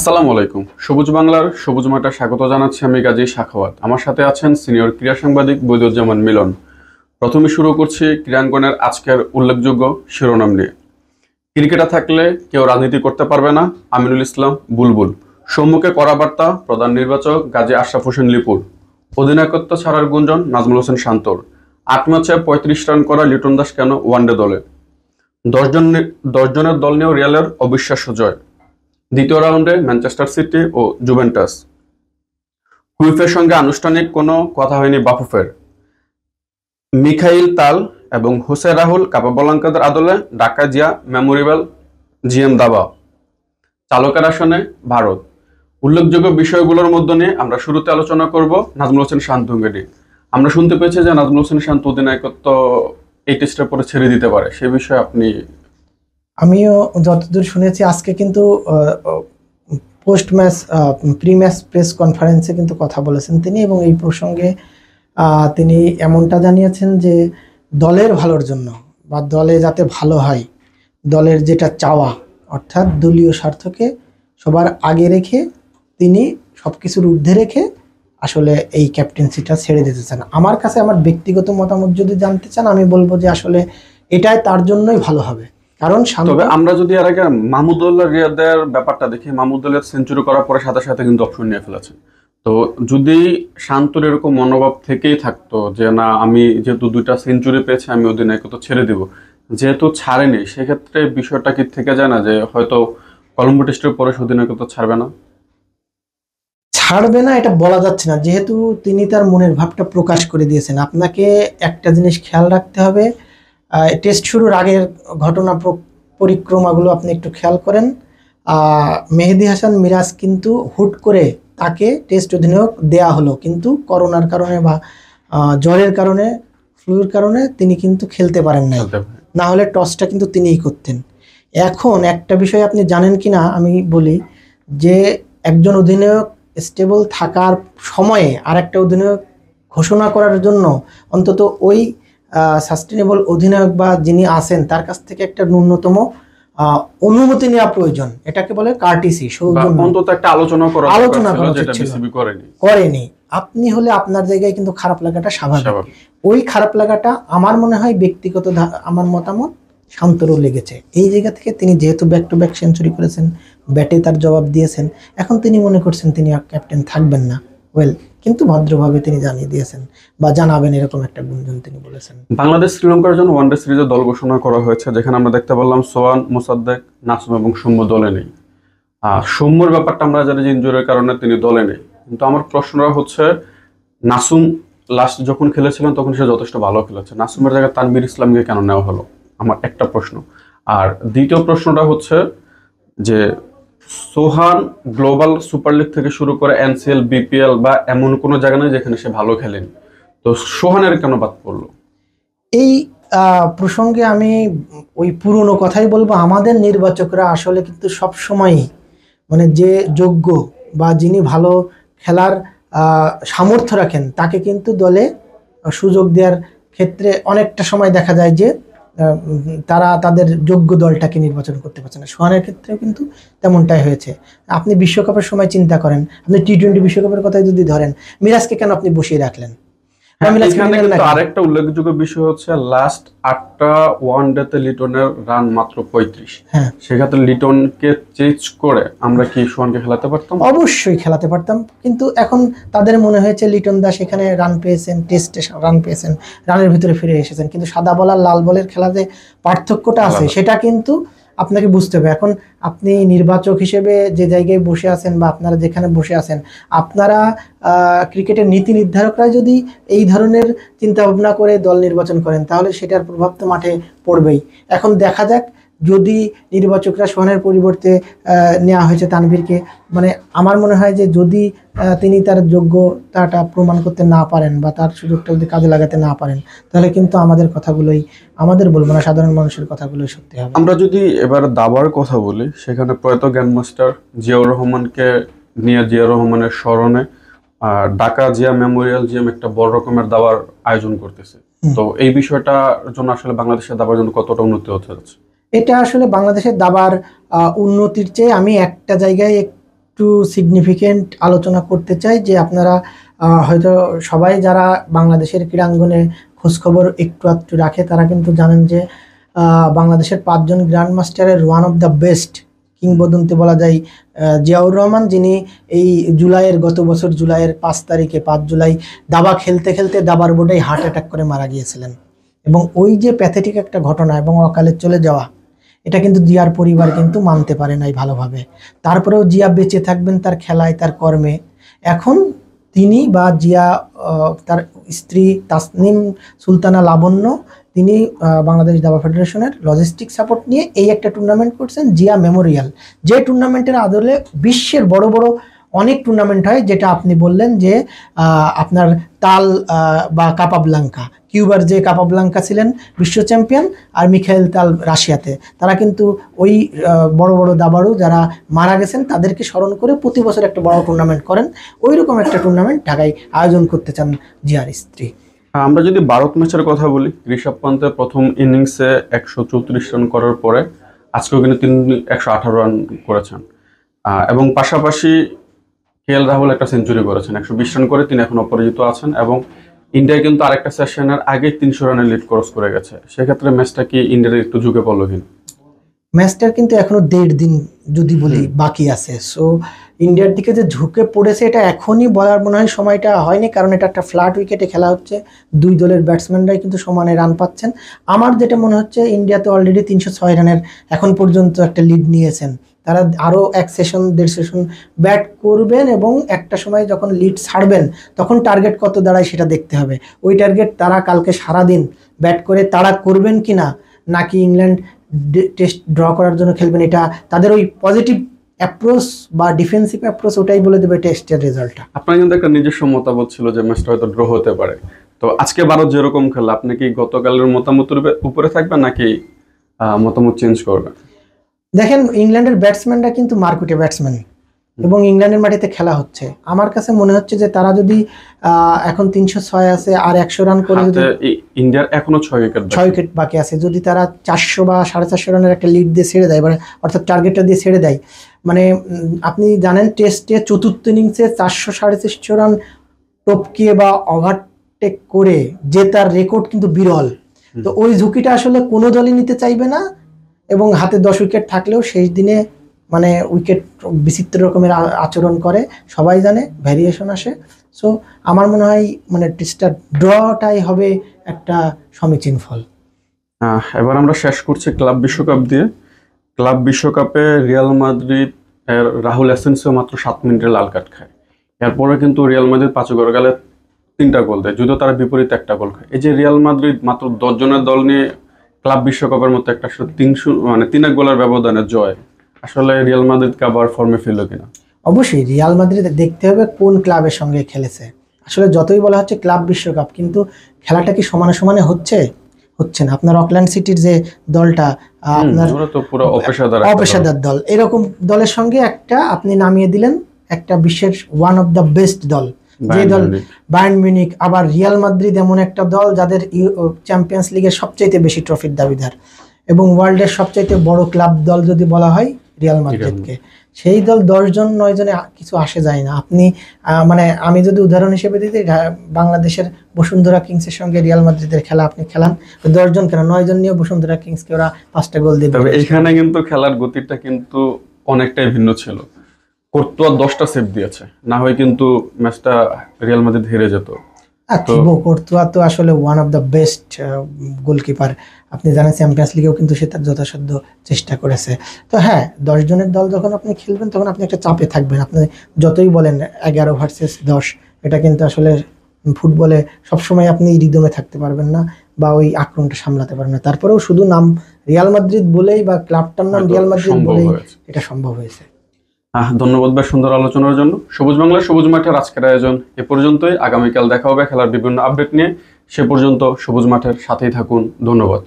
আসসালামু আলাইকুম। সবুজ বাংলার সবুজ মাঠে স্বাগত জানাচ্ছি আমি গাজী সাখাওয়াত। আমার সাথে আছেন সিনিয়র ক্রীড়া সাংবাদিক বদিউজ্জামান মিলন। প্রথমে শুরু করছি ক্রীড়াঙ্গনের আজকের উল্লেখযোগ্য শিরোনাম নিয়ে। ক্রিকেটে থাকলে কেউ রাজনীতি করতে পারবে না, আমিনুল ইসলাম বুলবুল। সম্মুখে কড়া বার্তা প্রধান নির্বাচক গাজী আশরাফ হোসেন লিপুর। অধিনায়কত্ব ছাড়ার গুঞ্জন নাজমুল হোসেন শান্তর। ৮ ম্যাচে ৩৫ রান করা লিটন দাস কেন ওয়ানডে দলে? ১০ জনের দল নিয়েও রিয়ালের অবিশ্বাস্য জয়। দ্বিতীয় রাউন্ডে ম্যানচেস্টার সিটি ও জুভেন্টাস। ক্রুইফের সঙ্গে আনুষ্ঠানিক কোনো কথা হয়নি বাফুফের। মিখাইল তাল এবং হোসে রাহুল কাপাবলাঙ্কাদের আদলে ঢাকা জিয়া মেমোরিয়াল জিএম দাবা। চালকের আসনে ভারত। উল্লেখযোগ্য বিষয়গুলোর মধ্যে নিয়ে আমরা শুরুতে আলোচনা করব নাজমুল হোসেন শান্তকে নিয়ে। আমরা শুনতে পেয়েছি যে নাজমুল হোসেন শান্ত অধিনায়কত্ব এই টেস্টের পরে ছেড়ে দিতে পারে, সে বিষয়ে আপনি? আমিও যতদূর শুনেছি আজকে কিন্তু post match pre match press কনফারেন্সে কিন্তু কথা বলেছেন তিনি, এবং এই প্রসঙ্গে তিনি এমনটা জানিয়েছেন যে দলের ভালোর জন্য বা দলে যাতে ভালো হয়, দলের যেটা চাওয়া অর্থাৎ দলীয় স্বার্থকে সবার আগে রেখে তিনি সব কিছুর ঊর্ধ্বে রেখে আসলে এই ক্যাপ্টেন্সিটা ছেড়ে দিতে চান। আমার কাছে আমার ব্যক্তিগত মতামত যদি জানতে চান, আমি বলবো যে আসলে এটাই তার জন্যই ভালো হবে। কারণ তবে আমরা যদি এর আগে মাহমুদুল্লাহ রিয়াদের ব্যাপারটা দেখি, মাহমুদুল্লাহ সেঞ্চুরি করার পরে সাথে সাথে কিন্তু অপশন নিয়ে ফেলেছেন। তো যদি শান্তর এরকম মনোভাব থেকেই থাকতো যে না, আমি যেহেতু 2টা সেঞ্চুরি পেয়েছি আমি অধিনায়কত্ব ছেড়ে দিব, যেহেতু ছাড়েনি, সেক্ষেত্রে বিষয়টা কি থেকে যায় না যে হয়তো কলম্বো টেস্টের পরে অধিনায়কত্ব ছাড়বে না? ছাড়বে না এটা বলা যাচ্ছে না, যেহেতু তিনি তার মনের ভাবটা প্রকাশ করে দিয়েছেন। আপনাকে একটা জিনিস খেয়াল রাখতে হবে, টেস্ট শুরুর আগের ঘটনা পরিক্রমাগুলো আপনি একটু খেয়াল করেন। মেহেদী হাসান মিরাজ কিন্তু হুট করে তাকে টেস্ট অধিনায়ক দেয়া হলো, কিন্তু করোনার কারণে বা জ্বরের কারণে, ফ্লুর কারণে তিনি কিন্তু খেলতে পারেন নাই। না হলে টসটা কিন্তু তিনিই করতেন। এখন একটা বিষয় আপনি জানেন কি না আমি বলি, যে একজন অধিনায়ক স্টেবল থাকার সময়ে আর একটা অধিনায়ক ঘোষণা করার জন্য অন্তত ওই সাস্টেনেবল অধিনায়ক বা যিনি আছেন তার কাছ থেকে একটা ন্যূনতম অনুমতি নেওয়া প্রয়োজন। এটাকে বলে কার্টিসি, সৌজন্য। অন্তত একটা আলোচনা করা করেনি। আপনি হলে আপনার জায়গায় কিন্তু খারাপ লাগাটা স্বাভাবিক। ওই খারাপ লাগাটা আমার মনে হয় ব্যক্তিগত আমার মতামত শান্তরও লেগেছে। এই জায়গা থেকে তিনি যেহেতু ব্যাক টু ব্যাক সেঞ্চুরি করেছেন, ব্যাটে তার জবাব দিয়েছেন, এখন তিনি মনে করছেন তিনি ক্যাপ্টেন থাকবেন না। কিন্তু ভদ্রভাবে তিনি জানিয়ে দিয়েছেন বা জানাবেন এরকম একটা গুঞ্জন তিনি বলেছেন। বাংলাদেশ শ্রীলঙ্কার জন্য ওয়ানডে সিরিজের দল ঘোষণা করা হয়েছে, যেখানে আমরা দেখতে পারলাম সোহান, মোসাদ্দেক, নাসুম এবং সৌম্য দলে নেই। সৌম্যর ব্যাপারটা আমরা জানি যে ইনজুরির কারণে তিনি দলে নেই, কিন্তু আমার প্রশ্নটা হচ্ছে নাসুম লাস্ট যখন খেলেছিলেন তখন সে যথেষ্ট ভালো খেলেছে, নাসুমের জায়গায় তানভীর ইসলামকে কেন নেওয়া হলো, আমার একটা প্রশ্ন। আর দ্বিতীয় প্রশ্নটা হচ্ছে যে সোহান গ্লোবাল সুপার লিগ থেকে শুরু করে এনসিএল, বিপিএল বা এমন কোনো জায়গা নেই যেখানে সে ভালো খেলেনি, তো সোহানের কেন বাদ পড়লো? এই প্রসঙ্গে আমি ওই পুরনো কথাই বলবো, আমাদের নির্বাচকরা আসলে কিন্তু সবসময় মানে যে যোগ্য বা যিনি ভালো খেলার সামর্থ্য রাখেন তাকে কিন্তু দলে সুযোগ দেওয়ার ক্ষেত্রে অনেকটা সময় দেখা যায় যে তারা তাদের যোগ্য দলটাকে নির্বাচন করতে পারছে না। সোহানের ক্ষেত্রেও কিন্তু তেমনটাই হয়েছে। আপনি বিশ্বকাপের সময় চিন্তা করেন, আপনি টি-20 বিশ্বকাপের কথাই যদি ধরেন, মিরাজকে কেন আপনি বসিয়ে রাখলেন? আরেকটা উল্লেখযোগ্য বিষয় হচ্ছে লাস্ট 8টা ওয়ানডেতে লিটনের রান মাত্র 35। সেক্ষেত্রে লিটনকে চেঞ্জ করে আমরা কি সোহানকে খেলাতে পারতাম? অবশ্যই খেলাতে পারতাম, কিন্তু এখন তাদের মনে হয়েছে লিটন দাস এখানে রান পেয়েছেন, টেস্টে রান পেয়েছেন, রানের ভিতরে ফিরে এসেছেন, কিন্তু সাদা বল আর লাল বলের খেলাতে পার্থক্যটা আছে, সেটা কিন্তু আপনাকে বুঝতে হবে। এখন আপনি নির্বাচক হিসেবে যে জায়গায় বসে আছেন বা আপনারা যেখানে বসে আছেন, আপনারা ক্রিকেটের নীতি নির্ধারকরা যদি এই ধরনের চিন্তা ভাবনা করে দল নির্বাচন করেন তাহলে সেটার প্রভাব তো মাঠে পড়বেই। এখন দেখা যাক, যদি নির্বাচকরা সোহানের পরিবর্তে নেওয়া হয়েছে তানভীরকে, মানে আমার মনে হয় যে যদি তিনি তার যোগ্যতাটা প্রমাণ করতে না পারেন বা তার সুযোগটা যদি কাজে লাগাতে না পারেন, তাহলে কিন্তু আমাদের কথাগুলোই, আমাদের বলবো না, সাধারণ মানুষের কথাগুলোই সত্যি হবে। আমরা যদি এবার দাবার কথা বলি, সেখানে প্রয়াত গ্র্যান্ডমাস্টার জিয়াউর রহমানকে নিয়ে জিয়াউর রহমানের স্মরণে ঢাকা জিয়া মেমোরিয়াল জিএম একটা বড় রকমের দাবার আয়োজন করতেছে। তো এই বিষয়টার জন্য আসলে বাংলাদেশের দাবার জন্য কতটা উন্নতি হতে যাচ্ছে? এটা আসলে বাংলাদেশের দাবার উন্নতির চেয়ে আমি একটা জায়গায় একটু সিগনিফিকেন্ট আলোচনা করতে চাই যে আপনারা হয়তো সবাই যারা বাংলাদেশের ক্রীড়াঙ্গনে খোঁজখবর একটু আধটু রাখে তারা কিন্তু জানেন যে বাংলাদেশের 5 জন গ্র্যান্ড মাস্টারের ওয়ান অফ দ্য বেস্ট কিংবদন্তি বলা যায় জিয়াউর রহমান, যিনি এই গত বছর জুলাইয়ের 5 তারিখে 5 জুলাই দাবা খেলতে খেলতে দাবার বোর্ডে হার্ট অ্যাটাক করে মারা গিয়েছিলেন। এবং ওই যে প্যাথেটিক একটা ঘটনা এবং অকালে চলে যাওয়া, এটা কিন্তু জিয়ার পরিবার কিন্তু মানতে পারে নাই ভালোভাবে। তারপরেও জিয়া বেঁচে থাকবেন তার খেলায়, তার কর্মে। এখন তিনি বা জিয়া, তার স্ত্রী তাসনিম সুলতানা লাবণ্য, তিনি বাংলাদেশ দাবা ফেডারেশনের লজিস্টিক সাপোর্ট নিয়ে এই একটা টুর্নামেন্ট করছেন, জিয়া মেমোরিয়াল। যে টুর্নামেন্টের আদলে বিশ্বের বড় বড় অনেক টুর্নামেন্ট হয়, যেটা আপনি বললেন যে আপনার তাল বা কাপাবলাঙ্কা, কিউবার যে কাপাবলাঙ্কা ছিলেন বিশ্ব চ্যাম্পিয়ন, আর মিখাইল তাল রাশিয়াতে, তারা কিন্তু ওই বড় বড় দাবাড়ু যারা মারা গেছেন তাদেরকে স্মরণ করে প্রতি বছর একটা বড় টুর্নামেন্ট করেন। ওই রকম একটা টুর্নামেন্ট ঢাকায় আয়োজন করতে চান জিয়ার স্ত্রী। আমরা যদি ভারত ম্যাচের কথা বলি, ঋষভ পান্তের প্রথম ইনিংসে 134 রান করার পরে আজকেও কিন্তু তিনি 118 রান করেছেন, এবং পাশাপাশি KL রাহুল একটা সেঞ্চুরি করেছেন, 120 রান করে তিনি এখন অপরাজিত আছেন। এবং ইন্ডিয়া কিন্তু আরেকটা সেশনের আগে 300 রানের লিড ক্রস করে গেছে। সেক্ষেত্রে ম্যাচটা কি ইন্ডিয়ার একটু ঝুঁকে পড়লো কিনা? ম্যাচটার কিন্তু এখনো 1.5 দিন যদি বলি বাকি আছে। সো ইন্ডিয়ার দিকে যে ঝুঁকে পড়েছে এটা এখনই বলার মনে হয় সময়টা হয়নি, কারণ এটা একটা ফ্ল্যাট উইকেটে খেলা হচ্ছে, দুই দলের ব্যাটসম্যানরাই কিন্তু সমানে রান পাচ্ছেন। আমার যেটা মনে হচ্ছে ইন্ডিয়া তো অলরেডি 306 রানের এখন পর্যন্ত একটা লিড নিয়েছেন, তারা আরও 1 সেশন 1.5 সেশন ব্যাট করবেন এবং একটা সময় যখন লিড ছাড়বেন তখন টার্গেট কত দাঁড়ায় সেটা দেখতে হবে। ওই টার্গেট তারা কালকে সারাদিন ব্যাট করে তারা করবেন কিনা, নাকি ইংল্যান্ড টেস্ট ড্র করার জন্য খেলবেন, এটা তাদের ওই পজিটিভ অ্যাপ্রোচ বা ডিফেন্সিভ অ্যাপ্রোচ ওটাই বলে দেবে টেস্টের রেজাল্টটা। আপনার কিন্তু একটা নিজস্ব মতামত ছিল যে ম্যাচটা হয়তো ড্র হতে পারে, তো আজকে ভারত যেরকম খেললো আপনি কি গতকালের মতামতের উপরে থাকবেন নাকি মতামত চেঞ্জ করবেন? দেখেন, ইংল্যান্ডের ব্যাটসম্যানরা কিন্তু মারকুটে ব্যাটসম্যান এবং ইংল্যান্ডের মাটিতে খেলা হচ্ছে। আমার কাছে মনে হচ্ছে যে তারা যদি এখন 306 আছে আর 100 রান করে, যদি ইন্ডিয়ার এখনো 6 উইকেট বাকি আছে, যদি তারা 400 বা 450 রানের একটা লিড দিয়ে ছেড়ে দেয়, মানে অর্থাৎ টার্গেটটা দিয়ে ছেড়ে দেয়, মানে আপনি জানেন টেস্টে চতুর্থ ইনিংসে 400-450 রান টপকিয়ে বা ওভারটেক করে জেতার রেকর্ড কিন্তু বিরল। তো ওই ঝুঁকিটা আসলে কোনো দলই নিতে চাইবে না। এবং হাতে 10 উইকেট থাকলেও শেষ দিনে মানে উইকেট বিচিত্র রকমের আচরণ করে, সবাই জানে, ভ্যারিয়েশন আসে। সো আমার মনে হয় মানে টেস্টটা ড্রটাই হবে একটা সমীচীন ফল। এবার আমরা শেষ করছি ক্লাব বিশ্বকাপ দিয়ে। ক্লাব বিশ্বকাপে রিয়াল মাদ্রিদ এর রাহুল এসেন্সিও মাত্র 7 মিনিটে লাল কার্ড খায়। এরপরে কিন্তু রিয়াল মাদ্রিদ 5 ওভার গেলে 3টা গোল দেয়, যদিও তারা বিপরীতে একটা গোল খায়। এই যে রিয়াল মাদ্রিদ মাত্র 10 জনের দল নিয়ে ক্লাব বিশ্বকাপের মতো একটা 3 গোলের ব্যবধানে জয়, আসলে রিয়াল মাদ্রিদ আবার ফর্মে ফিরল কিনা? অবশ্যই রিয়াল মাদ্রিদ দেখতে হবে কোন ক্লাবের সঙ্গে খেলেছে। আসলে যতই বলা হচ্ছে ক্লাব বিশ্বকাপ, কিন্তু খেলাটা কি সমানে সমানে হচ্ছে না। আপনার অকল্যান্ড সিটির যে দলটা, আপনার তো পুরো অপেশাদার দল, এরকম দলের সঙ্গে একটা আপনি নামিয়ে দিলেন একটা বিশ্বের ওয়ান অফ দ্য বেস্ট দল, যে দল বায়ার্ন মিউনিখ। আবার রিয়াল মাদ্রিদ এমন একটা দল যাদের চ্যাম্পিয়ন্স লিগের সবচাইতে বেশি ট্রফির দাবিদার, এবং ওয়ার্ল্ডের সবচাইতে বড় ক্লাব দল যদি বলা হয় রিয়াল মাদ্রিদকে, সেই দল 10 জন 9 জনে কিছু আসে যায় না। আপনি মানে আমি যদি উদাহরণ হিসেবে দিতে, বাংলাদেশের বসুন্ধরা কিংসের সঙ্গে রিয়াল মাদ্রিদের খেলা আপনি খেলান, 10 জন কেন 9 জন নিয়ে বসুন্ধরা কিংসকে ওরা 5টা গোল দিয়ে। তবে এখানে কিন্তু খেলার গতিটা কিন্তু অনেকটাই ভিন্ন ছিল। কোর্তুয়া 10টা সেভ দিয়েছে, না হয় কিন্তু ম্যাচটা রিয়াল মাদ্রিদ হেরে যেত। কোর্তুয়া তো আসলে one of the best goalkeeper. আপনি জানেন চ্যাম্পিয়ন্স লিগেও কিন্তু সে তার যথাসাধ্য চেষ্টা করেছে। তো হ্যাঁ, 10 জনের দল যখন আপনি খেলবেন তখন আপনি একটা চাপে থাকবেন। আপনি যতই বলেন 11 ভার্সেস 10, এটা কিন্তু আসলে ফুটবলে সবসময় আপনি রিদমে থাকতে পারবেন না বা ওই আক্রমণটা সামলাতে পারবেন না। তারপরেও শুধু নাম রিয়াল মাদ্রিদ বলেই বা ক্লাবটার নাম রিয়াল মাদ্রিদ বলেই এটা সম্ভব হয়েছে। ধন্যবাদ ভাই সুন্দর আলোচনার জন্য। সবুজ বাংলা সবুজ মাঠের আজকের আয়োজন এ পর্যন্তই। আগামীকাল দেখা হবে খেলার বিভিন্ন আপডেট নিয়ে। সে পর্যন্ত সবুজ মাঠের সাথেই থাকুন। ধন্যবাদ।